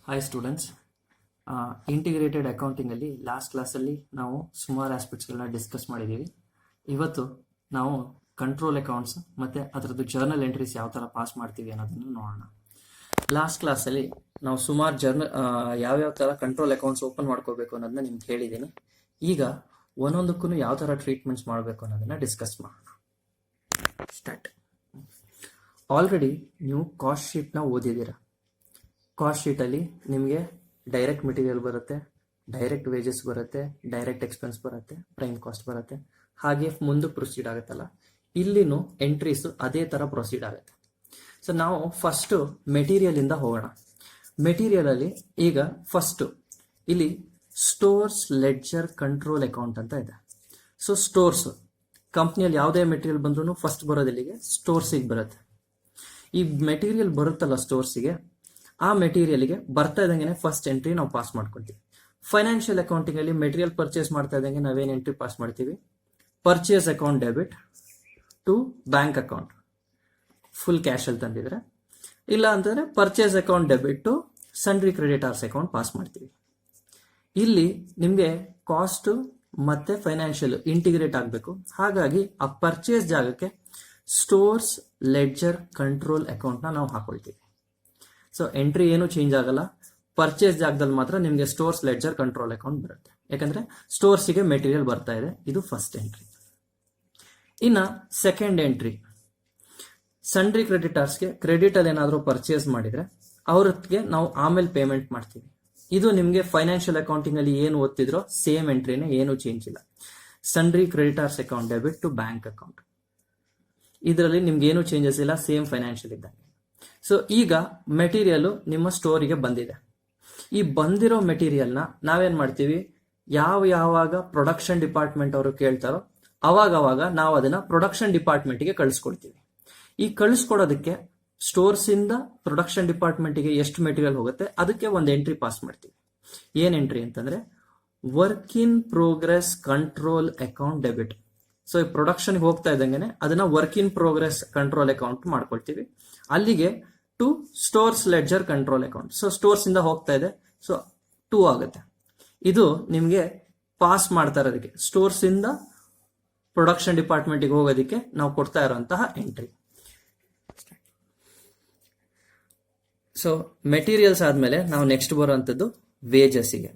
Hi students, integrated ಅಕೌಂಟಿಂಗಲ್ಲಿ last ಕ್ಲಾಸಲ್ಲಿ ನಾವು ಸುಮಾರು ಆಸ್ಪೆಕ್ಟ್ಸ್ಗಳನ್ನ ಡಿಸ್ಕಸ್ ಮಾಡಿದ್ದೀವಿ. ಇವತ್ತು ನಾವು ಕಂಟ್ರೋಲ್ ಅಕೌಂಟ್ಸ್ ಮತ್ತು ಅದರದ್ದು ಜರ್ನಲ್ ಎಂಟ್ರೀಸ್ ಯಾವ ಥರ ಪಾಸ್ ಮಾಡ್ತೀವಿ ಅನ್ನೋದನ್ನು ನೋಡೋಣ. ಲಾಸ್ಟ್ ಕ್ಲಾಸಲ್ಲಿ ನಾವು ಸುಮಾರು ಯಾವ್ಯಾವ ಥರ ಕಂಟ್ರೋಲ್ ಅಕೌಂಟ್ಸ್ ಓಪನ್ ಮಾಡ್ಕೋಬೇಕು ಅನ್ನೋದನ್ನ ನಿಮ್ಗೆ ಹೇಳಿದ್ದೀನಿ. ಈಗ ಒಂದೊಂದಕ್ಕೂ ಯಾವ ಥರ ಟ್ರೀಟ್ಮೆಂಟ್ಸ್ ಮಾಡಬೇಕು ಅನ್ನೋದನ್ನ ಡಿಸ್ಕಸ್ ಮಾಡೋಣ. ಸ್ಟಾರ್ಟ್. ಆಲ್ರೆಡಿ ನೀವು ಕಾಸ್ಟ್ ಶೀಟ್ನ ಓದಿದ್ದೀರಾ. ಕಾಸ್ಟ್ ಶೀಟಲ್ಲಿ ನಿಮಗೆ ಡೈರೆಕ್ಟ್ ಮೆಟೀರಿಯಲ್ ಬರುತ್ತೆ, ಡೈರೆಕ್ಟ್ ವೇಜಸ್ ಬರುತ್ತೆ, ಡೈರೆಕ್ಟ್ ಎಕ್ಸ್ಪೆನ್ಸ್ ಬರುತ್ತೆ, ಪ್ರೈಮ್ ಕಾಸ್ಟ್ ಬರುತ್ತೆ. ಹಾಗೆ ಮುಂದಕ್ಕೆ ಪ್ರೊಸೀಡ್ ಆಗುತ್ತಲ್ಲ, ಇಲ್ಲಿನೂ ಎಂಟ್ರೀಸು ಅದೇ ಥರ ಪ್ರೊಸೀಡ್ ಆಗುತ್ತೆ. ಸೊ ನಾವು ಫಸ್ಟು ಮೆಟೀರಿಯಲಿಂದ ಹೋಗೋಣ. ಮೆಟೀರಿಯಲಲ್ಲಿ ಈಗ ಫಸ್ಟು ಇಲ್ಲಿ ಸ್ಟೋರ್ಸ್ ಲೆಡ್ಜರ್ ಕಂಟ್ರೋಲ್ ಅಕೌಂಟ್ ಅಂತ ಇದೆ. ಸೊ ಸ್ಟೋರ್ಸ್ ಕಂಪ್ನಿಯಲ್ಲಿ ಯಾವುದೇ ಮೆಟೀರಿಯಲ್ ಬಂದ್ರೂ ಫಸ್ಟ್ ಬರೋದು ಇಲ್ಲಿಗೆ ಸ್ಟೋರ್ಸಿಗೆ ಬರುತ್ತೆ. ಈ ಮೆಟೀರಿಯಲ್ ಬರುತ್ತಲ್ಲ ಸ್ಟೋರ್ಸಿಗೆ, ಆ ಮೆಟೀರಿಯಲ್ಗೆ ಬರ್ತಾ ಇದ್ದಂಗೆ ಫಸ್ಟ್ ಎಂಟ್ರಿ ನಾವು ಪಾಸ್ ಮಾಡ್ಕೊಳ್ತೀವಿ. ಫೈನಾನ್ಷಿಯಲ್ ಅಕೌಂಟಿಂಗ್ ಅಲ್ಲಿ ಮೆಟೀರಿಯಲ್ ಪರ್ಚೇಸ್ ಮಾಡ್ತಾ ಇದ್ದಂಗೆ ನಾವೇನು ಎಂಟ್ರಿ ಪಾಸ್ ಮಾಡ್ತೀವಿ? Purchase account debit to bank account, full cash ಅಲ್ಲಿ ತಂದಿದ್ರೆ. ಇಲ್ಲ ಅಂತಂದ್ರೆ purchase account debit to sundry creditors account pass ಮಾಡ್ತೀವಿ. ಇಲ್ಲಿ ನಿಮಗೆ ಕಾಸ್ಟ್ ಮತ್ತೆ ಫೈನಾನ್ಷಿಯಲ್ ಇಂಟಿಗ್ರೇಟ್ ಆಗಬೇಕು. ಹಾಗಾಗಿ ಆ ಪರ್ಚೇಸ್ ಜಾಗಕ್ಕೆ ಸ್ಟೋರ್ಸ್ ಲೆಡ್ಜರ್ ಕಂಟ್ರೋಲ್ ಅಕೌಂಟ್ನ ನಾವು ಹಾಕೊಳ್ತೀವಿ. ಸೊ ಎಂಟ್ರಿ ಏನು ಚೇಂಜ್ ಆಗಲ್ಲ, ಪರ್ಚೇಸ್ ಜಾಗದಲ್ಲಿ ಮಾತ್ರ ನಿಮಗೆ ಸ್ಟೋರ್ಸ್ ಲೆಡ್ಜರ್ ಕಂಟ್ರೋಲ್ ಅಕೌಂಟ್ ಬರುತ್ತೆ. ಯಾಕಂದ್ರೆ ಸ್ಟೋರ್ಸಿಗೆ ಮೆಟೀರಿಯಲ್ ಬರ್ತಾ ಇದೆ. ಇದು ಫಸ್ಟ್ ಎಂಟ್ರಿ. ಇನ್ನ ಸೆಕೆಂಡ್ ಎಂಟ್ರಿ, ಸನ್ರಿ ಕ್ರೆಡಿಟರ್ಸ್ಗೆ ಕ್ರೆಡಿಟ್ ಅಲ್ಲಿ ಏನಾದರೂ ಪರ್ಚೇಸ್ ಮಾಡಿದ್ರೆ ಅವ್ರಿಗೆ ನಾವು ಆಮೇಲೆ ಪೇಮೆಂಟ್ ಮಾಡ್ತೀವಿ. ಇದು ನಿಮಗೆ ಫೈನಾನ್ಷಿಯಲ್ ಅಕೌಂಟಿಂಗ್ ಅಲ್ಲಿ ಏನು ಓದ್ತಿದ್ರೋ ಸೇಮ್ ಎಂಟ್ರಿನೇ, ಏನು ಚೇಂಜ್ ಇಲ್ಲ. Sundry creditors account debit to bank account, ಇದರಲ್ಲಿ ನಿಮ್ಗೆ ಏನು ಚೇಂಜಸ್ ಇಲ್ಲ, ಸೇಮ್ ಫೈನಾನ್ಷಿಯಲ್ ಇದ್ದಂಗೆ. ಸೊ ಈಗ ಮೆಟೀರಿಯಲ್ ನಿಮ್ಮ ಸ್ಟೋರಿಗೆ ಬಂದಿದೆ. ಈ ಬಂದಿರೋ ಮೆಟೀರಿಯಲ್ನ ನಾವೇನ್ ಮಾಡ್ತೀವಿ, ಯಾವಾಗ ಪ್ರೊಡಕ್ಷನ್ ಡಿಪಾರ್ಟ್ಮೆಂಟ್ ಅವರು ಕೇಳ್ತಾರೋ ಅವಾಗ ನಾವು ಅದನ್ನ ಪ್ರೊಡಕ್ಷನ್ ಡಿಪಾರ್ಟ್ಮೆಂಟ್ಗೆ ಕಳಿಸ್ಕೊಡ್ತೀವಿ. ಈ ಕಳಿಸ್ಕೊಡೋದಕ್ಕೆ ಸ್ಟೋರ್ಸ್ ಇಂದ ಪ್ರೊಡಕ್ಷನ್ ಡಿಪಾರ್ಟ್ಮೆಂಟ್ಗೆ ಎಷ್ಟು ಮೆಟೀರಿಯಲ್ ಹೋಗುತ್ತೆ ಅದಕ್ಕೆ ಒಂದು ಎಂಟ್ರಿ ಪಾಸ್ ಮಾಡ್ತೀವಿ. ಏನ್ ಎಂಟ್ರಿ ಅಂತಂದ್ರೆ work in progress control account debit. So ಈ ಪ್ರೊಡಕ್ಷನ್ಗೆ ಹೋಗ್ತಾ ಇದ್ದಂಗೆ ಅದನ್ನ work in progress control account ಮಾಡ್ಕೊಳ್ತೀವಿ. ಅಲ್ಲಿಗೆ to stores ledger control account. So stores ಇಂದ ಹೋಗ್ತಾ ಇದೆ, ಸೊ 2 ಆಗುತ್ತೆ. ಇದು ನಿಮಗೆ ಪಾಸ್ ಮಾಡ್ತಾ ಇರೋದಕ್ಕೆ, ಸ್ಟೋರ್ಸ್ ಇಂದ ಪ್ರೊಡಕ್ಷನ್ ಡಿಪಾರ್ಟ್ಮೆಂಟ್ಗೆ ಹೋಗೋದಕ್ಕೆ ನಾವು ಕೊಡ್ತಾ ಇರುವಂತಹ ಎಂಟ್ರಿ. ಸೊ ಮೆಟೀರಿಯಲ್ಸ್ ಆದ್ಮೇಲೆ ನಾವು ನೆಕ್ಸ್ಟ್ ಬರುವಂತದ್ದು ವೇಜಸ್ಸಿಗೆ.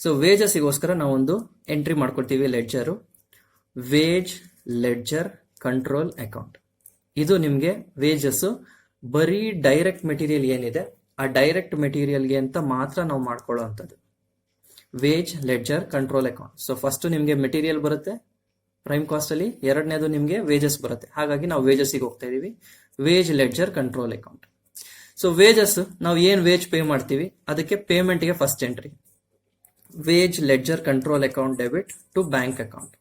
ಸೊ ವೇಜಸ್ಸಿಗೋಸ್ಕರ ನಾವೊಂದು ಎಂಟ್ರಿ ಮಾಡ್ಕೊಳ್ತೀವಿ, ledger wage ledger control account. ಇದು ನಿಮಗೆ ವೇಜಸ್ ಬರೀ ಡೈರೆಕ್ಟ್ ಮೆಟೀರಿಯಲ್ ಏನಿದೆ ಆ ಡೈರೆಕ್ಟ್ ಮೆಟೀರಿಯಲ್ಗೆ ಅಂತ ಮಾತ್ರ ನಾವು ಮಾಡ್ಕೊಳ್ಳೋವಂಥದ್ದು wage ledger control account. So first ನಿಮಗೆ ಮೆಟೀರಿಯಲ್ ಬರುತ್ತೆ ಪ್ರೈಮ್ ಕಾಸ್ಟ್ ಅಲ್ಲಿ, ಎರಡನೇದು ನಿಮಗೆ ವೇಜಸ್ ಬರುತ್ತೆ. ಹಾಗಾಗಿ ನಾವು ವೇಜಸ್ಸಿಗೆ ಹೋಗ್ತಾ ಇದೀವಿ, wage ledger control account. So wages ನಾವು ಏನ್ ವೇಜ್ ಪೇ ಮಾಡ್ತೀವಿ ಅದಕ್ಕೆ ಪೇಮೆಂಟ್ಗೆ first entry wage ledger control account debit to bank account.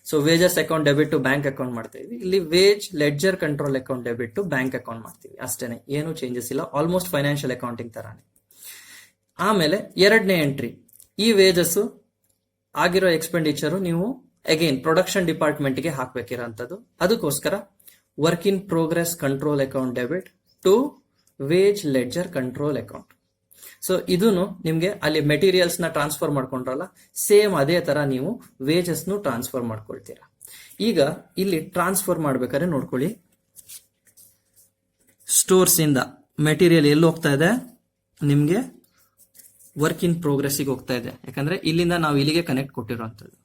So wages account debit to bank account ಮಾಡ್ತೀವಿ. ಇಲ್ಲಿ wage ledger control account debit to bank account ಮಾಡ್ತೀವಿ. ಅಷ್ಟೇನೆ, ಏನು ಚೇಂಜಸ್ ಇಲ್ಲ, ಆಲ್ಮೋಸ್ಟ್ ಫೈನಾನ್ಷಿಯಲ್ ಅಕೌಂಟಿಂಗ್ ತರಾನೇ. ಆಮೇಲೆ ಎರಡನೇ ಎಂಟ್ರಿ, ಈ ವೇಜಸ್ ಆಗಿರೋ ಎಕ್ಸ್ಪೆಂಡಿಚರ್ ನೀವು ಅಗೈನ್ ಪ್ರೊಡಕ್ಷನ್ ಡಿಪಾರ್ಟ್ಮೆಂಟ್ಗೆ ಹಾಕ್ಬೇಕಿರೋಂಥದ್ದು. ಅದಕ್ಕೋಸ್ಕರ work in progress control account debit to wage ledger control account. So ಇದನ್ನು ನಿಮ್ಗೆ ಅಲ್ಲಿ ಮೆಟೀರಿಯಲ್ಸ್ ನ ಟ್ರಾನ್ಸ್ಫರ್ ಮಾಡ್ಕೊಂಡ್ರಲ್ಲ, ಸೇಮ್ ಅದೇ ತರ ನೀವು ವೇಜಸ್ ನು ಟ್ರಾನ್ಸ್ಫರ್ ಮಾಡ್ಕೊಳ್ತೀರಾ. ಈಗ ಇಲ್ಲಿ ಟ್ರಾನ್ಸ್ಫರ್ ಮಾಡ್ಬೇಕಾದ್ರೆ ನೋಡ್ಕೊಳ್ಳಿ, ಸ್ಟೋರ್ಸ್ ಇಂದ ಮೆಟೀರಿಯಲ್ ಎಲ್ಲಿ ಹೋಗ್ತಾ ಇದೆ, ನಿಮ್ಗೆ ವರ್ಕ್ ಇನ್ ಪ್ರೋಗ್ರೆಸ್ ಗೆ ಹೋಗ್ತಾ ಇದೆ. ಯಾಕಂದ್ರೆ ಇಲ್ಲಿಂದ ನಾವು ಇಲ್ಲಿಗೆ ಕನೆಕ್ಟ್ ಕೊಟ್ಟಿರುವಂತದ್ದು.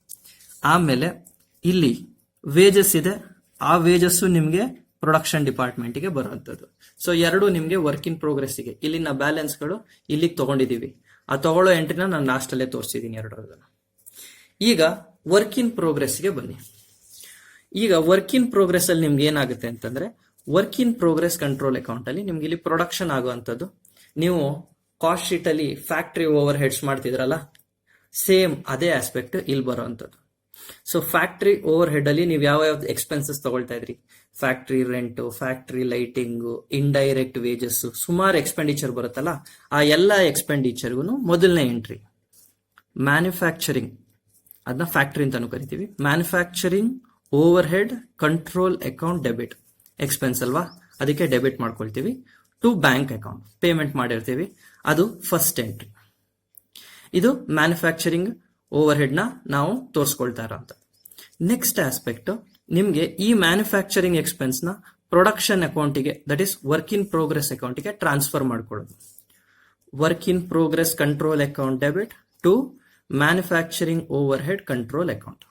ಆಮೇಲೆ ಇಲ್ಲಿ ವೇಜಸ್ ಇದೆ, ಆ ವೇಜಸ್ ನಿಮ್ಗೆ ಪ್ರೊಡಕ್ಷನ್ ಡಿಪಾರ್ಟ್ಮೆಂಟ್ ಗೆ ಬರುವಂತದ್ದು. ಸೊ ಎರಡು ನಿಮ್ಗೆ ವರ್ಕ್ ಇನ್ ಪ್ರೋಗ್ರೆಸ್ ಗೆ, ಇಲ್ಲಿನ ಬ್ಯಾಲೆನ್ಸ್ ಗಳು ಇಲ್ಲಿಗೆ ತಗೊಂಡಿದೀವಿ. ಆ ತಗೊಳ್ಳೋ ಎಂಟ್ರಿನ ನಾನು ಲಾಸ್ಟ್ ಅಲ್ಲೇ ತೋರಿಸಿದೀನಿ ಎರಡರದನ್ನ. ಈಗ ವರ್ಕ್ ಇನ್ ಪ್ರೋಗ್ರೆಸ್ ಗೆ ಬನ್ನಿ. ಈಗ ವರ್ಕ್ ಇನ್ ಪ್ರೋಗ್ರೆಸ್ ಅಲ್ಲಿ ನಿಮ್ಗೆ ಏನಾಗುತ್ತೆ ಅಂತಂದ್ರೆ, work in progress control account ಅಲ್ಲಿ ನಿಮ್ಗೆ ಇಲ್ಲಿ ಪ್ರೊಡಕ್ಷನ್ ಆಗುವಂತದ್ದು. ನೀವು ಕಾಸ್ಟ್ ಶೀಟ್ ಅಲ್ಲಿ ಫ್ಯಾಕ್ಟರಿ ಓವರ್ ಹೆಡ್ಸ್ ಮಾಡ್ತಿದ್ರಲ್ಲ, ಸೇಮ್ ಅದೇ ಆಸ್ಪೆಕ್ಟ್ ಇಲ್ಲಿ ಬರುವಂತದ್ದು. ಸೊ ಫ್ಯಾಕ್ಟರಿ ಓವರ್ ಹೆಡ್ ಅಲ್ಲಿ ನೀವು ಯಾವ ಎಕ್ಸ್ಪೆನ್ಸಸ್ ತಗೊಳ್ತಾ ಇದ್ರಿ, factory rent, factory lighting, indirect wages, ಸುಮಾರು ಎಕ್ಸ್ಪೆಂಡಿಚರ್ ಬರುತ್ತಲ್ಲ, ಆ ಎಲ್ಲ ಎಕ್ಸ್ಪೆಂಡಿಚರ್ಗೂ ಮೊದಲನೇ ಎಂಟ್ರಿ ಮ್ಯಾನುಫ್ಯಾಕ್ಚರಿಂಗ್, ಅದನ್ನ ಫ್ಯಾಕ್ಟರಿ ಅಂತಾನು ಕರಿತೀವಿ. Manufacturing overhead control account debit, expense ಅಲ್ವಾ, ಅದಕ್ಕೆ ಡೆಬಿಟ್ ಮಾಡ್ಕೊಳ್ತೀವಿ ಟು ಬ್ಯಾಂಕ್ ಅಕೌಂಟ್. ಪೇಮೆಂಟ್ ಮಾಡಿರ್ತೀವಿ, ಅದು ಫಸ್ಟ್ ಎಂಟ್ರಿ. ಇದು ಮ್ಯಾನುಫ್ಯಾಕ್ಚರಿಂಗ್ ಓವರ್ ಹೆಡ್ ನ ನಾವು ತೋರಿಸ್ಕೊಳ್ತಾ ಇರೋಂಥ. ನೆಕ್ಸ್ಟ್ ಆಸ್ಪೆಕ್ಟ್, ನಿಮ್ಗೆ ಈ ಮ್ಯಾನುಫ್ಯಾಕ್ಚರಿಂಗ್ ಎಕ್ಸ್ಪೆನ್ಸ್ ನ ಪ್ರೊಡಕ್ಷನ್ ಅಕೌಂಟಿಗೆ, that is work in progress ಅಕೌಂಟಿಗೆ ಟ್ರಾನ್ಸ್ಫರ್ ಮಾಡ್ಕೊಳ್ಳೋದು. Work in progress control account debit to manufacturing overhead control account.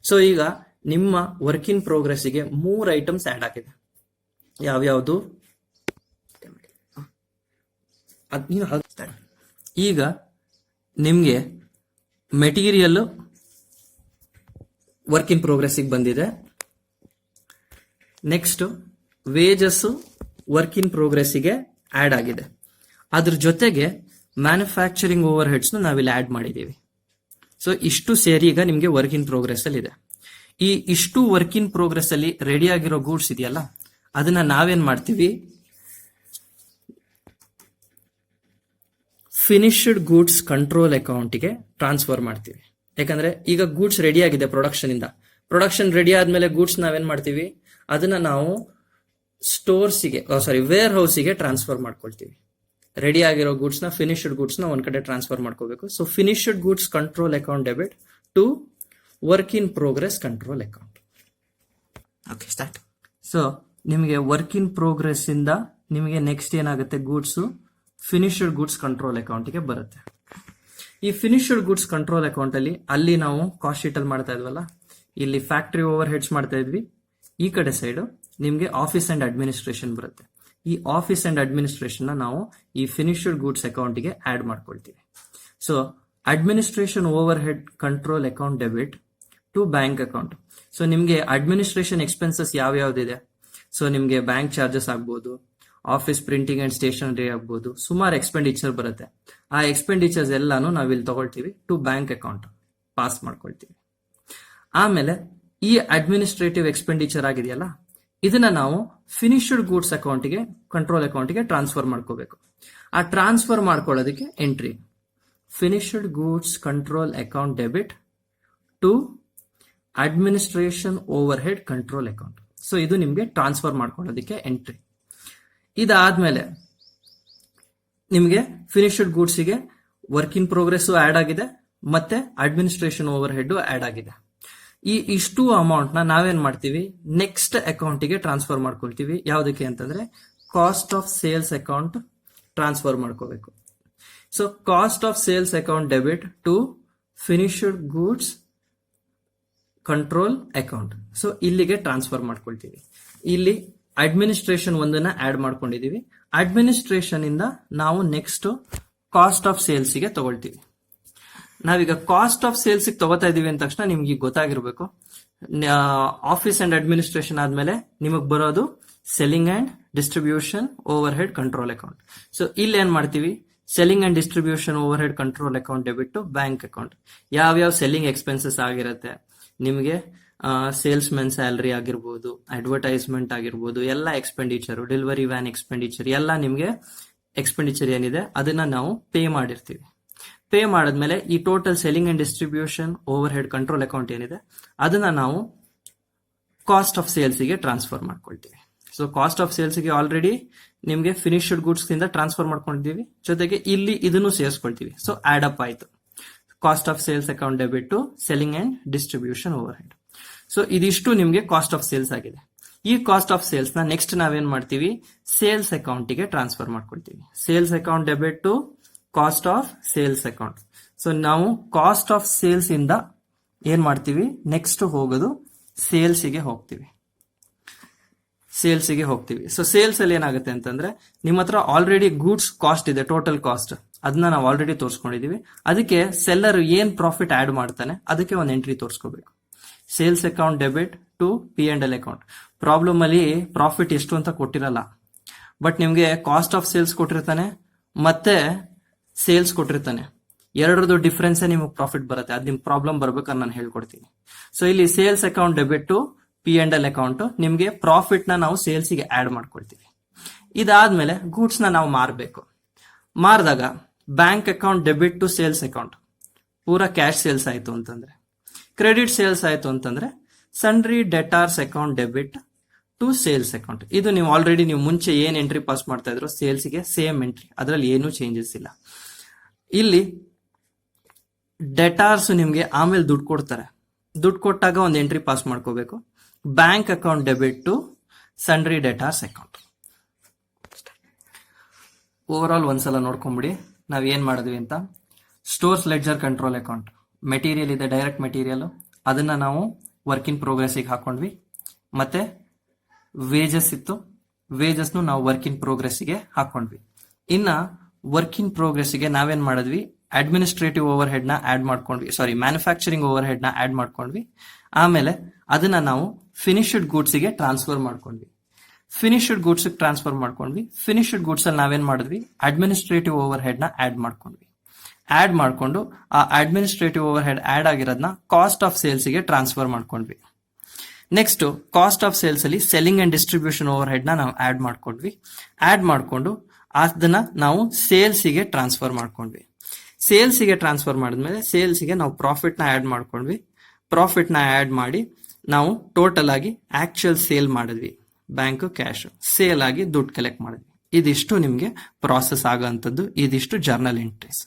So ಈಗ ನಿಮ್ಮ ವರ್ಕ್ ಇನ್ ಪ್ರೋಗ್ರೆಸ್ಗೆ 3 ಐಟಮ್ಸ್ ಆಡ್ ಆಗಿದೆ. ಯಾವ್ಯಾವುದು? ಈಗ ನಿಮ್ಗೆ ಮೆಟೀರಿಯಲ್ ವರ್ಕ್ ಇನ್ ಪ್ರೋಗ್ರೆಸ್ಗೆ ಬಂದಿದೆ. ನೆಕ್ಸ್ಟ್ ವೇಜಸ್ ವರ್ಕ್ ಇನ್ ಪ್ರೋಗ್ರೆಸ್ಗೆ ಆಡ್ ಆಗಿದೆ. ಅದ್ರ ಜೊತೆಗೆ ಮ್ಯಾನುಫ್ಯಾಕ್ಚರಿಂಗ್ ಓವರ್ ಹೆಡ್ಸ್ ನಾವಿಲ್ಲಿ ಆಡ್ ಮಾಡಿದೀವಿ. ಸೊ ಇಷ್ಟು ಸೇರಿ ಈಗ ನಿಮ್ಗೆ ವರ್ಕ್ ಇನ್ ಪ್ರೋಗ್ರೆಸ್ ಅಲ್ಲಿ ಇದೆ. ಈ ಇಷ್ಟು ವರ್ಕ್ ಇನ್ ಪ್ರೋಗ್ರೆಸ್ ಅಲ್ಲಿ ರೆಡಿ ಆಗಿರೋ ಗೂಡ್ಸ್ ಇದೆಯಲ್ಲ, ಅದನ್ನ ನಾವೇನ್ ಮಾಡ್ತೀವಿ, ಫಿನಿಶ್ಡ್ ಗೂಡ್ಸ್ ಕಂಟ್ರೋಲ್ ಅಕೌಂಟ್ಗೆ ಟ್ರಾನ್ಸ್ಫರ್ ಮಾಡ್ತೀವಿ. ಯಾಕಂದ್ರೆ ಈಗ ಗೂಡ್ಸ್ ರೆಡಿ ಆಗಿದೆ ಪ್ರೊಡಕ್ಷನ್ ಇಂದ. ಪ್ರೊಡಕ್ಷನ್ ರೆಡಿ ಆದ್ಮೇಲೆ ಗೂಡ್ಸ್ ನಾವೇನ್ ಮಾಡ್ತೀವಿ, ಅದನ್ನ ನಾವು ಸ್ಟೋರ್ಸಿಗೆ ವೇರ್ ಹೌಸಿಗೆ ಟ್ರಾನ್ಸ್ಫರ್ ಮಾಡ್ಕೊಳ್ತೀವಿ. ರೆಡಿ ಆಗಿರೋ ಗೂಡ್ಸ್ ನ, ಫಿನಿಶ್ಡ್ ಗೂಡ್ಸ್ ನ ಒಂದ್ ಕಡೆ ಟ್ರಾನ್ಸ್ಫರ್ ಮಾಡ್ಕೋಬೇಕು. So finished goods control account debit to work in progress control account. Okay, start. So ನಿಮಗೆ ವರ್ಕ್ ಇನ್ ಪ್ರೋಗ್ರೆಸ್ ಇಂದ ನಿಮಗೆ ನೆಕ್ಸ್ಟ್ ಏನಾಗುತ್ತೆ, ಗೂಡ್ಸ್ ಫಿನಿಶ್ಡ್ ಗೂಡ್ಸ್ ಕಂಟ್ರೋಲ್ ಅಕೌಂಟ್ಗೆ ಬರುತ್ತೆ. ಈ ಫಿನಿಶ್ಡ್ ಗೂಡ್ಸ್ ಕಂಟ್ರೋಲ್ ಅಕೌಂಟ್ ಅಲ್ಲಿ ನಾವು ಕಾಸ್ಟ್ ಶೀಟ್ ಅಲ್ಲಿ ಮಾಡ್ತಾ ಇದ್ವಲ್ಲ, ಇಲ್ಲಿ ಫ್ಯಾಕ್ಟರಿ ಓವರ್ ಹೆಡ್ಸ್ ಮಾಡ್ತಾ ಇದ್ವಿ. ಈ ಕಡೆ ಸೈಡ್ ನಿಮ್ಗೆ ಆಫೀಸ್ ಅಂಡ್ ಅಡ್ಮಿನಿಸ್ಟ್ರೇಷನ್ ಬರುತ್ತೆ. ಈ ಆಫೀಸ್ ಅಂಡ್ ಅಡ್ಮಿನಿಸ್ಟ್ರೇಷನ್ ನಾವು ಈ ಫಿನಿಶ್ಡ್ ಗೂಡ್ಸ್ ಅಕೌಂಟ್ಗೆ ಆಡ್ ಮಾಡ್ಕೊಳ್ತೀವಿ. So administration overhead control account debit to bank account. So ನಿಮ್ಗೆ ಅಡ್ಮಿನಿಸ್ಟ್ರೇಷನ್ ಎಕ್ಸ್ಪೆನ್ಸಸ್ ಯಾವ್ಯಾವ್ದಿದೆ, ಸೊ ನಿಮ್ಗೆ ಬ್ಯಾಂಕ್ ಚಾರ್ಜಸ್ ಆಗ್ಬೋದು, ಆಫೀಸ್ ಪ್ರಿಂಟಿಂಗ್ ಅಂಡ್ ಸ್ಟೇಷನರಿ ಆಗ್ಬೋದು, ಸುಮಾರು ಎಕ್ಸ್ಪೆಂಡಿಚರ್ ಬರುತ್ತೆ. ಆ ಎಕ್ಸ್ಪೆಂಡಿಚರ್ಸ್ ಎಲ್ಲಾನು ನಾವಿಲ್ಲಿ ತಗೊಳ್ತೀವಿ, ಟು ಬ್ಯಾಂಕ್ ಅಕೌಂಟ್ ಪಾಸ್ ಮಾಡ್ಕೊಳ್ತೀವಿ. ಆಮೇಲೆ ಈ ಅಡ್ಮಿನಿಸ್ಟ್ರೇಟಿವ್ ಎಕ್ಸ್ಪೆಂಡಿಚರ್ ಆಗಿದೆಯಲ್ಲ, ಇದನ್ನ ನಾವು ಫಿನಿಶ್ಡ್ ಗೂಡ್ಸ್ ಅಕೌಂಟ್ಗೆ ಕಂಟ್ರೋಲ್ ಅಕೌಂಟ್ಗೆ ಟ್ರಾನ್ಸ್ಫರ್ ಮಾಡ್ಕೋಬೇಕು. ಆ ಟ್ರಾನ್ಸ್ಫರ್ ಮಾಡ್ಕೊಳ್ಳೋದಕ್ಕೆ entry finished goods control account debit to administration overhead control account. So ಇದು ನಿಮ್ಗೆ ಟ್ರಾನ್ಸ್ಫರ್ ಮಾಡ್ಕೊಳ್ಳೋದಕ್ಕೆ ಎಂಟ್ರಿ. ಇದಾದ್ಮೇಲೆ ನಿಮ್ಗೆ ಫಿನಿಶ್ಡ್ ಗೂಡ್ಸ್ಗೆ ವರ್ಕ್ ಇನ್ ಪ್ರೋಗ್ರೆಸ್ ಆಡ್ ಆಗಿದೆ, ಮತ್ತೆ ಅಡ್ಮಿನಿಸ್ಟ್ರೇಷನ್ ಓವರ್ ಹೆಡ್ ಆಡ್ ಆಗಿದೆ. ಈ ಇಷ್ಟು ಅಮೌಂಟ್ ನಾವೇನ್ ಮಾಡ್ತೀವಿ, ನೆಕ್ಸ್ಟ್ ಅಕೌಂಟಿಗೆ ಟ್ರಾನ್ಸ್ಫರ್ ಮಾಡ್ಕೊಳ್ತೀವಿ. ಯಾವ್ದಕ್ಕೆ ಅಂತಂದ್ರೆ cost of sales account transfer ಮಾಡ್ಕೋಬೇಕು. So cost of sales account debit to finished goods control account. So ಇಲ್ಲಿಗೆ ಟ್ರಾನ್ಸ್ಫರ್ ಮಾಡ್ಕೊಳ್ತೀವಿ. ಇಲ್ಲಿ ಅಡ್ಮಿನಿಸ್ಟ್ರೇಷನ್ ಒಂದನ್ನ ಆಡ್ ಮಾಡ್ಕೊಂಡಿದೀವಿ. ಅಡ್ಮಿನಿಸ್ಟ್ರೇಷನ್ ಇಂದ ನಾವು ನೆಕ್ಸ್ಟ್ ಕಾಸ್ಟ್ ಆಫ್ ಸೇಲ್ಸ್ ಗೆ ತಗೊಳ್ತೀವಿ. ನಾವೀಗ ಕಾಸ್ಟ್ ಆಫ್ ಸೇಲ್ಸ್ ತಗೋತಾ ಇದೀವಿ ಅಂದ ತಕ್ಷಣ ನಿಮ್ಗೆ ಗೊತ್ತಾಗಿರ್ಬೇಕು, ಆಫೀಸ್ ಅಂಡ್ ಅಡ್ಮಿನಿಸ್ಟ್ರೇಷನ್ ಆದ್ಮೇಲೆ ನಿಮಗ್ ಬರೋದು selling and distribution overhead control account. So ಇಲ್ಲಿ ಏನ್ ಮಾಡ್ತೀವಿ, selling and distribution overhead control account debit to bank account. ಯಾವ್ಯಾವ ಸೆಲ್ಲಿಂಗ್ ಎಕ್ಸ್ಪೆನ್ಸಸ್ ಆಗಿರುತ್ತೆ ನಿಮಗೆ, ಸೇಲ್ಸ್ ಮೆನ್ ಸ್ಯಾಲರಿ ಆಗಿರ್ಬೋದು, ಅಡ್ವರ್ಟೈಸ್ಮೆಂಟ್ ಆಗಿರ್ಬೋದು, ಎಲ್ಲ ಎಕ್ಸ್ಪೆಂಡಿಚರ್, ಡೆಲಿವರಿ ವ್ಯಾನ್ ಎಕ್ಸ್ಪೆಂಡಿಚರ್, ಎಲ್ಲ ನಿಮ್ಗೆ ಎಕ್ಸ್ಪೆಂಡಿಚರ್ ಏನಿದೆ ಅದನ್ನ ನಾವು ಪೇ ಮಾಡಿರ್ತೀವಿ. ಪೇ ಮಾಡಿದ್ಮೇಲೆ ಈ total selling and distribution overhead control account ಏನಿದೆ ಅದನ್ನ ನಾವು ಕಾಸ್ಟ್ ಆಫ್ ಸೇಲ್ಸ್ ಗೆ ಟ್ರಾನ್ಸ್ಫರ್ ಮಾಡ್ಕೊಳ್ತೀವಿ. ಸೊ ಕಾಸ್ಟ್ ಆಫ್ ಸೇಲ್ಸ್ ಗೆ ಆಲ್ರೆಡಿ ನಿಮ್ಗೆ ಫಿನಿಶ್ಡ್ ಗೂಡ್ಸ್ ಇಂದ ಟ್ರಾನ್ಸ್ಫರ್ ಮಾಡ್ಕೊಂಡಿದ್ದೀವಿ, ಜೊತೆಗೆ ಇಲ್ಲಿ ಇದನ್ನು ಸೇರಿಸ್ಕೊಳ್ತೀವಿ. ಸೊ ಆಡ್ ಅಪ್ ಆಯ್ತು, cost of sales account debit to selling and distribution overhead. So ಇದಿಷ್ಟು ನಿಮ್ಗೆ ಕಾಸ್ಟ್ ಆಫ್ ಸೇಲ್ಸ್ ಆಗಿದೆ. ಈ ಕಾಸ್ಟ್ ಆಫ್ ಸೇಲ್ಸ್ ನ ನೆಕ್ಸ್ಟ್ ನಾವೇನ್ ಮಾಡ್ತೀವಿ, ಸೇಲ್ಸ್ ಅಕೌಂಟ್ ಗೆ ಟ್ರಾನ್ಸ್ಫರ್ ಮಾಡ್ಕೊಳ್ತೀವಿ. Sales account debit to cost of sales account. So ನಾವು ಕಾಸ್ಟ್ ಆಫ್ ಸೇಲ್ಸ್ ಇಂದ ಏನ್ ಮಾಡ್ತೀವಿ, ನೆಕ್ಸ್ಟ್ ಹೋಗೋದು ಸೇಲ್ಸ್ ಗೆ ಹೋಗ್ತೀವಿ. ಸೊ ಸೇಲ್ಸ್ ಅಲ್ಲಿ ಏನಾಗುತ್ತೆ ಅಂತಂದ್ರೆ, ನಿಮ್ಮ ಹತ್ರ ಆಲ್ರೆಡಿ ಗೂಡ್ಸ್ ಕಾಸ್ಟ್ ಇದೆ, ಟೋಟಲ್ ಕಾಸ್ಟ್, ಅದನ್ನ ನಾವು ಆಲ್ರೆಡಿ ತೋರಿಸ್ಕೊಂಡಿದೀವಿ. ಅದಕ್ಕೆ ಸೆಲ್ಲರ್ ಏನ್ ಪ್ರಾಫಿಟ್ ಆಡ್ ಮಾಡ್ತಾನೆ ಅದಕ್ಕೆ ಒಂದು ಎಂಟ್ರಿ ತೋರಿಸ್ಕೋಬೇಕು. Sales account debit to P&L account. Problem ಅಲ್ಲಿ ಪ್ರಾಫಿಟ್ ಎಷ್ಟು ಅಂತ ಕೊಟ್ಟಿರಲ್ಲ, ಬಟ್ ನಿಮ್ಗೆ ಕಾಸ್ಟ್ ಆಫ್ ಸೇಲ್ಸ್ ಕೊಟ್ಟಿರ್ತಾನೆ ಮತ್ತೆ ಸೇಲ್ಸ್ ಕೊಟ್ಟಿರ್ತಾನೆ. ಎರಡರದ್ದು ಡಿಫ್ರೆನ್ಸ್ ನಿಮಗೆ ಪ್ರಾಫಿಟ್ ಬರುತ್ತೆ. ಅದು ನಿಮ್ ಪ್ರಾಬ್ಲಮ್ ಬರ್ಬೇಕಾದ್ರೆ ನಾನು ಹೇಳ್ಕೊಡ್ತೀನಿ. ಸೊ ಇಲ್ಲಿ sales account debit to P&L account, ನಿಮ್ಗೆ ಪ್ರಾಫಿಟ್ ನ ನಾವು ಸೇಲ್ಸ್ ಗೆ ಆಡ್ ಮಾಡ್ಕೊಳ್ತೀವಿ. ಇದಾದ್ಮೇಲೆ ಗೂಡ್ಸ್ ನ ನಾವು ಮಾರಬೇಕು. ಮಾರಿದಾಗ bank account debit to sales account, ಪೂರಾ ಕ್ಯಾಶ್ ಸೇಲ್ಸ್ ಆಯ್ತು ಅಂತಂದ್ರೆ. ಕ್ರೆಡಿಟ್ ಸೇಲ್ಸ್ ಆಯ್ತು ಅಂತಂದ್ರೆ sundry debtors account debit to sales account. ಇದು ನೀವು ಆಲ್ರೆಡಿ ನೀವು ಮುಂಚೆ ಏನ್ ಎಂಟ್ರಿ ಪಾಸ್ ಮಾಡ್ತಾ ಇದ್ರು ಸೇಲ್ಸ್ಗೆ ಸೇಮ್ ಎಂಟ್ರಿ, ಅದರಲ್ಲಿ ಏನೂ ಚೇಂಜಸ್ ಇಲ್ಲ. ಇಲ್ಲಿ ಡೆಟಾರ್ಸ್ ನಿಮ್ಗೆ ಆಮೇಲೆ ದುಡ್ಡು ಕೊಡ್ತಾರೆ, ದುಡ್ಡು ಕೊಟ್ಟಾಗ ಒಂದು ಎಂಟ್ರಿ ಪಾಸ್ ಮಾಡ್ಕೋಬೇಕು. Bank account debit to sundry debtors account. Overall ಒಂದ್ಸಲ ನೋಡ್ಕೊಂಬಿಡಿ ನಾವ್ ಏನ್ ಮಾಡಿದ್ವಿ ಅಂತ. Stores ledger control account, material ಇದೆ, ಡೈರೆಕ್ಟ್ ಮೆಟೀರಿಯಲ್, ಅದನ್ನ ನಾವು ವರ್ಕ್ ಇನ್ ಪ್ರೋಗ್ರೆಸ್ಗೆ ಹಾಕೊಂಡ್ವಿ. ಮತ್ತೆ ವೇಜಸ್ ಇತ್ತು, ವೇಜಸ್ನು ನಾವು ವರ್ಕ್ ಇನ್ ಪ್ರೋಗ್ರೆಸ್ಗೆ ಹಾಕೊಂಡ್ವಿ. ಇನ್ನ ವರ್ಕ್ ಇನ್ ಪ್ರೋಗ್ರೆಸ್ಗೆ ನಾವೇನ್ ಮಾಡಿದ್ವಿ, ಅಡ್ಮಿನಿಸ್ಟ್ರೇಟಿವ್ ಓವರ್ ಹೆಡ್ ನ ಆಡ್ ಮಾಡ್ಕೊಂಡ್ವಿ, ಮ್ಯಾನುಫ್ಯಾಕ್ಚರಿಂಗ್ ಓವರ್ ಹೆಡ್ ನ ಆಡ್ ಮಾಡ್ಕೊಂಡ್ವಿ. ಆಮೇಲೆ ಅದನ್ನ ನಾವು ಫಿನಿಶ್ಡ್ ಗೂಡ್ಸ್ ಗೆ ಟ್ರಾನ್ಸ್ಫರ್ ಮಾಡ್ಕೊಂಡ್ವಿ. ಫಿನಿಶ್ಡ್ ಗೂಡ್ಸ್ ಟ್ರಾನ್ಸ್ಫರ್ ಮಾಡ್ಕೊಂಡ್ವಿ. ಫಿನಿಶ್ಡ್ ಗೂಡ್ಸ್ ಅಲ್ಲಿ ನಾವೇನ್ ಮಾಡಿದ್ವಿ, ಅಡ್ಮಿನಿಸ್ಟ್ರೇಟಿವ್ ಓವರ್ ಹೆಡ್ ನ ಆಡ್ ಮಾಡ್ಕೊಂಡ್ವಿ. ಆಡ್ ಮಾಡ್ಕೊಂಡು ಆ ಅಡ್ಮಿನಿಸ್ಟ್ರೇಟಿವ್ ಓವರ್ ಹೆಡ್ ಆಡ್ ಆಗಿರೋದನ್ನ ಕಾಸ್ಟ್ ಆಫ್ ಸೇಲ್ಸ್ ಗೆ ಟ್ರಾನ್ಸ್ಫರ್ ಮಾಡ್ಕೊಂಡ್ವಿ. ನೆಕ್ಸ್ಟ್ ಕಾಸ್ಟ್ ಆಫ್ ಸೇಲ್ಸ್ ಅಲ್ಲಿ selling and distribution overhead ನ ನಾವು ಆಡ್ ಮಾಡ್ಕೊಂಡ್ವಿ. ಆಡ್ ಮಾಡ್ಕೊಂಡು ಅದನ್ನ ನಾವು ಸೇಲ್ಸ್ ಗೆ ಟ್ರಾನ್ಸ್ಫರ್ ಮಾಡ್ಕೊಂಡ್ವಿ. ಸೇಲ್ಸ್ ಗೆ ಟ್ರಾನ್ಸ್ಫರ್ ಮಾಡಿದ್ಮೇಲೆ ಸೇಲ್ಸ್ ಗೆ ನಾವು ಪ್ರಾಫಿಟ್ ನ ಆಡ್ ಮಾಡ್ಕೊಂಡ್ವಿ. ಪ್ರಾಫಿಟ್ ನ ಆಡ್ ಮಾಡಿ ನಾವು ಟೋಟಲ್ ಆಗಿ ಆಕ್ಚುಯಲ್ ಸೇಲ್ ಮಾಡಿದ್ವಿ. ಬ್ಯಾಂಕ್ ಕ್ಯಾಶ್ ಸೇಲ್ ಆಗಿ ದುಡ್ಡು ಕಲೆಕ್ಟ್ ಮಾಡಿದ್ವಿ. ಇದಿಷ್ಟು ನಿಮ್ಗೆ ಪ್ರಾಸೆಸ್ ಆಗೋಂಥದ್ದು, ಇದಿಷ್ಟು ಜರ್ನಲ್ ಎಂಟ್ರೀಸ್.